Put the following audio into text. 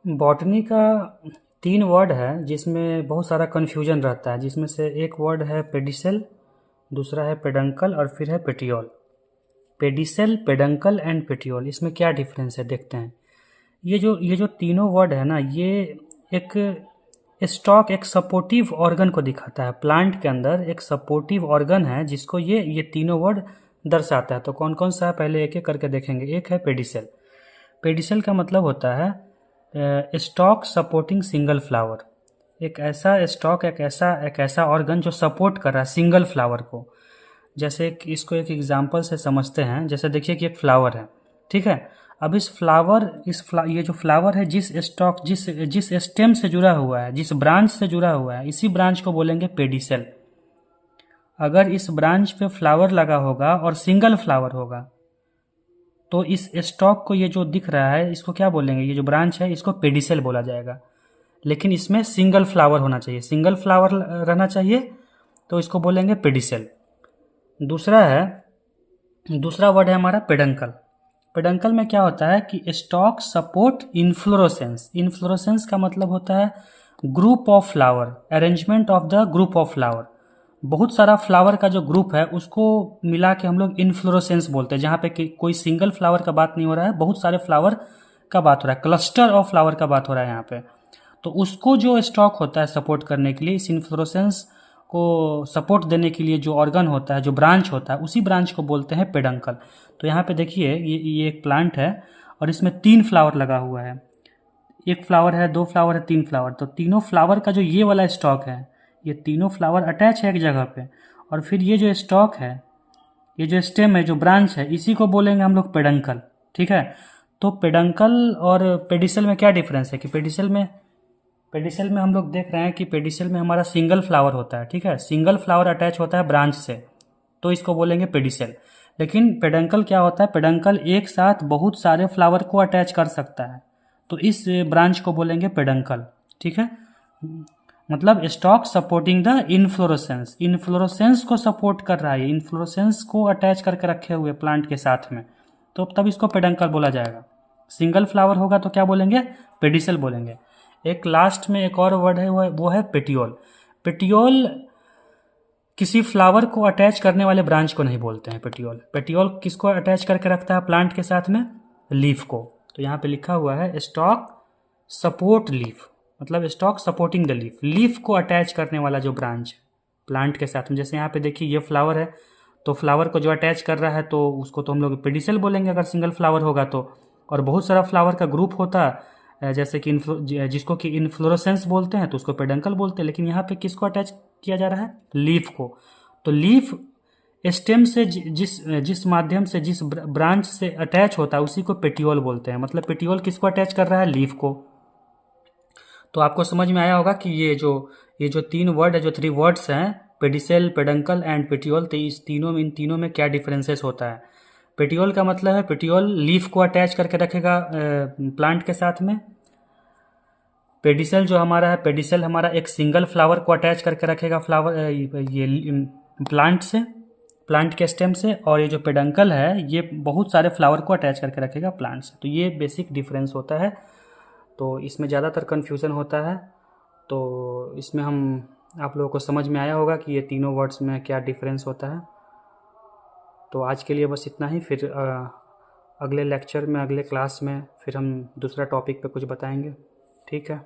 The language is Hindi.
बॉटनी का 3 वर्ड है जिसमें बहुत सारा कन्फ्यूजन रहता है, जिसमें से एक वर्ड है पेडिसेल, दूसरा है पेडंकल और फिर है petiole. Pedicel, peduncle and petiole, इसमें क्या डिफरेंस है देखते हैं। ये जो तीनों वर्ड है ना, ये एक स्टॉक, एक सपोर्टिव ऑर्गन को दिखाता है। प्लांट के अंदर एक सपोर्टिव ऑर्गन है जिसको ये तीनों वर्ड दर्शाता है। तो कौन कौन सा है पहले एक एक करके देखेंगे। एक है पेडिसेल। पेडिसेल का मतलब होता है स्टॉक सपोर्टिंग सिंगल फ्लावर। एक ऐसा स्टॉक, एक ऐसा ऑर्गन जो सपोर्ट कर रहा है सिंगल फ्लावर को। जैसे इसको एक एग्जांपल से समझते हैं। जैसे देखिए कि एक फ्लावर है, ठीक है। अब ये जो फ्लावर है, जिस स्टॉक, जिस स्टेम से जुड़ा हुआ है, जिस ब्रांच से जुड़ा हुआ है, इसी ब्रांच को बोलेंगे पेडिसेल। अगर इस ब्रांच पे फ्लावर लगा होगा और सिंगल फ्लावर होगा तो इस स्टॉक को, ये जो दिख रहा है, इसको क्या बोलेंगे, ये जो ब्रांच है इसको पेडिसेल बोला जाएगा। लेकिन इसमें सिंगल फ्लावर होना चाहिए, सिंगल फ्लावर रहना चाहिए, तो इसको बोलेंगे पेडिसेल। दूसरा वर्ड है हमारा पेडंकल। पेडंकल में क्या होता है कि स्टॉक सपोर्ट इन्फ्लोरोसेंस। इन्फ्लोरोसेंस का मतलब होता है group of flower, arrangement of the group of flower. बहुत सारा फ्लावर का जो ग्रुप है उसको मिला के हम लोग इन्फ्लोरोसेंस बोलते हैं, जहाँ पे कोई सिंगल फ्लावर का बात नहीं हो रहा है, बहुत सारे फ्लावर का बात हो रहा है, क्लस्टर ऑफ फ्लावर का बात हो रहा है यहाँ पे। तो उसको जो स्टॉक होता है सपोर्ट करने के लिए, इस इन्फ्लोरोसेंस को सपोर्ट देने के लिए जो ऑर्गन होता है, जो ब्रांच होता है, उसी ब्रांच को बोलते हैं पेडंकल। तो यहाँ पे देखिए ये एक प्लांट है और इसमें 3 फ्लावर लगा हुआ है। एक फ्लावर है, 2 फ्लावर है, 3 फ्लावर। तो तीनों फ्लावर का जो ये वाला स्टॉक है, ये तीनों फ्लावर अटैच है एक जगह पे। और फिर ये जो स्टॉक है, ये जो स्टेम है, जो ब्रांच है, इसी को बोलेंगे हम लोग पेडंकल, ठीक है। तो पेडंकल और पेडिसेल में क्या डिफरेंस है कि पेडिसेल में हम लोग देख रहे हैं कि पेडिसेल में हमारा सिंगल फ्लावर होता है, ठीक है। सिंगल फ्लावर अटैच होता है ब्रांच से, तो इसको बोलेंगे पेडिसेल। लेकिन पेडंकल क्या होता है, पेडंकल एक साथ बहुत सारे फ्लावर को अटैच कर सकता है, तो इस ब्रांच को बोलेंगे पेडंकल, ठीक है। मतलब stock supporting the inflorescence, inflorescence को सपोर्ट कर रहा है, इन्फ्लोरोसेंस को अटैच करके रखे हुए प्लांट के साथ में, तो तब इसको पेडंकल बोला जाएगा। सिंगल फ्लावर होगा तो क्या बोलेंगे, पेडिसेल बोलेंगे। एक लास्ट में एक और वर्ड है, वो है पेटियोल। पेटियोल किसी फ्लावर को अटैच करने वाले ब्रांच को नहीं बोलते हैं। पेटियोल पेटियोल किसको अटैच करके रखता है प्लांट के साथ में, लीफ को। तो यहाँ पे लिखा हुआ है स्टॉक सपोर्ट लीफ, मतलब stock supporting the leaf, leaf को अटैच करने वाला जो ब्रांच है प्लांट के साथ में। जैसे यहाँ पे देखिए ये फ्लावर है, तो फ्लावर को जो अटैच कर रहा है तो उसको तो हम लोग पेडिसेल बोलेंगे अगर सिंगल फ्लावर होगा तो। और बहुत सारा फ्लावर का ग्रुप होता है, जैसे कि जिसको कि इन्फ्लोरोसेंस बोलते हैं, तो उसको पेडंकल बोलते हैं। लेकिन यहाँ पे किसको अटैच किया जा रहा है, लीफ को। तो लीफ स्टेम से जिस जिस माध्यम से, जिस ब्रांच से अटैच होता है, उसी को पेटियोल बोलते हैं। मतलब पेटियोल किसको अटैच कर रहा है, लीफ को। तो आपको समझ में आया होगा कि ये जो 3 वर्ड है, जो 3 वर्ड्स हैं, पेडिसेल, पेडंकल एंड पेटियोल, तो इन तीनों में क्या डिफरेंसेस होता है। पेटियोल का मतलब है, पेटियोल लीफ को अटैच करके रखेगा प्लांट के साथ में। पेडिसेल जो हमारा है, पेडिसेल हमारा एक सिंगल फ्लावर को अटैच करके रखेगा फ्लावर, ये प्लांट से, प्लांट के स्टेम से। और ये जो पेडंकल है, ये बहुत सारे फ्लावर को अटैच करके रखेगा प्लांट से। तो ये बेसिक डिफरेंस होता है। तो इसमें ज़्यादातर कन्फ्यूज़न होता है। तो इसमें आप लोगों को समझ में आया होगा कि ये तीनों वर्ड्स में क्या डिफरेंस होता है। तो आज के लिए बस इतना ही। फिर अगले लेक्चर में, अगले क्लास में फिर हम दूसरा टॉपिक पे कुछ बताएंगे, ठीक है।